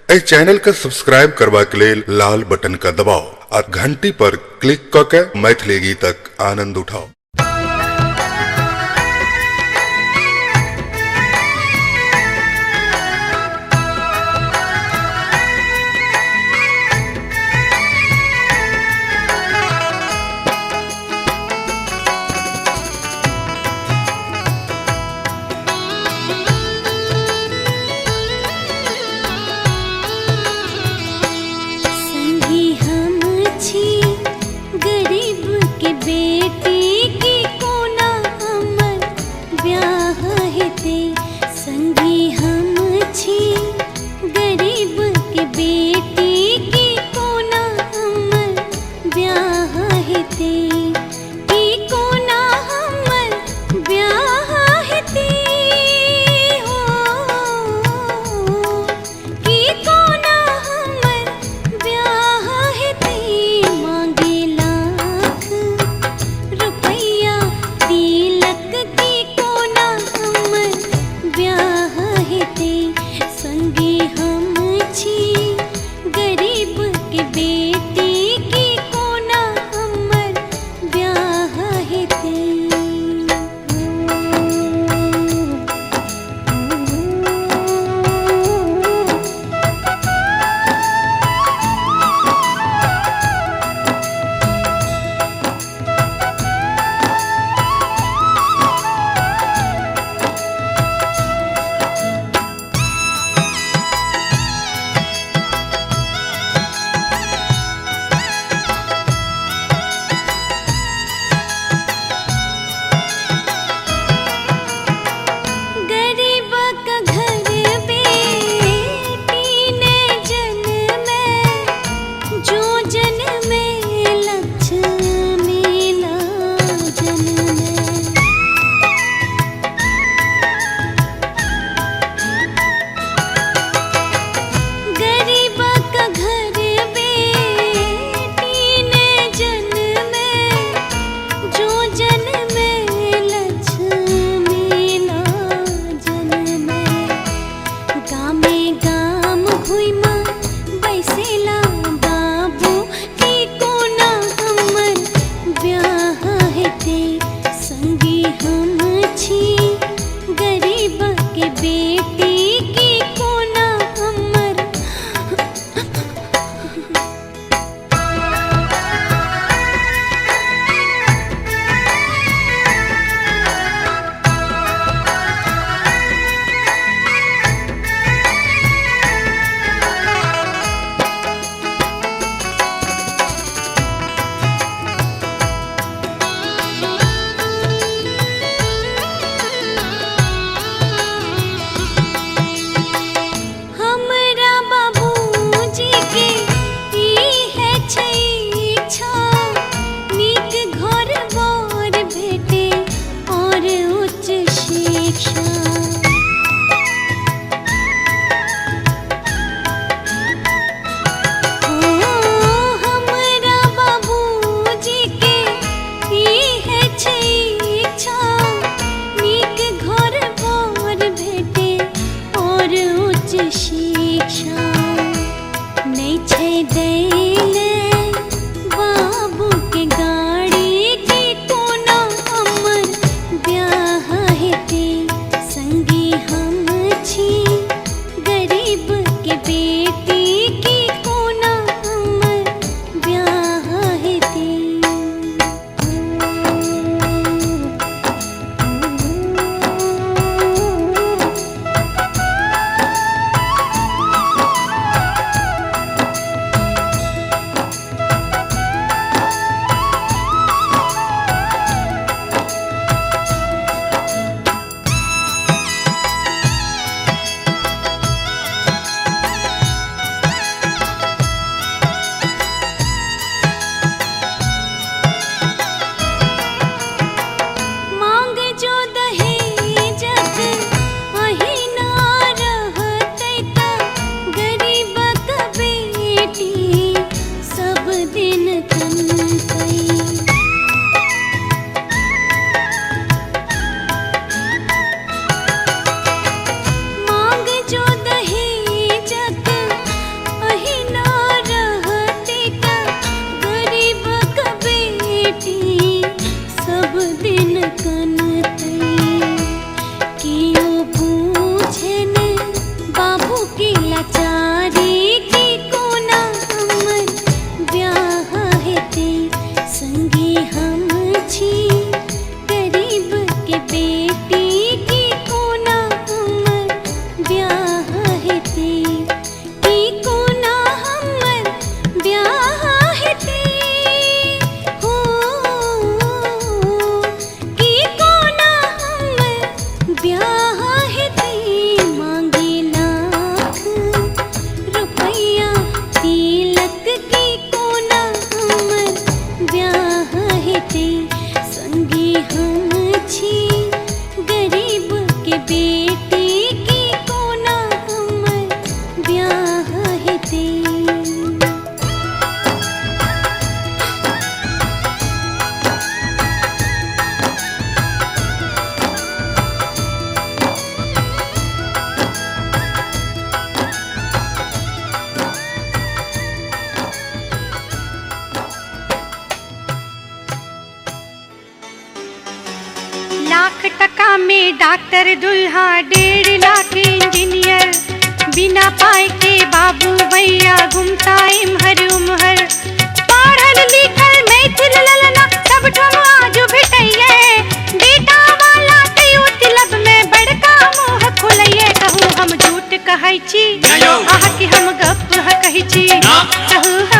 ए channel का subscribe करवा के लेल लाल बटन का दबाओ और घंटी पर क्लिक करके मैथिली गीतक आनंद उठाओ। संगी हम छी गरीब के बेटी लाचारी की कोना हमर ब्याह हेते संगी हम छी गरीब के बेटी की कोना हमर ब्याह हेते की कोना हमर ब्याह हेते हो की कोना हमर ब्याह हेते मांगे लाख रुपया तिलक की कोना हमर ब्याह हेते संगी हम छी गरीब के बेटी की कोना हमर ब्याह हेते। लाख टका में डॉक्टर दुल्हा 1.5 लाख इंजीनियर बिना पाए के बाबू भैया घूमता इमहर उमहर पढ़ल लिखल मैथिल ललना सब ठम आज भेटैये बेटा वाला तैयो तिलब में बड़का मुँह खोलैये कहूँ हम झूठ कहै छी आह कि हम गप कहै छी कहूँ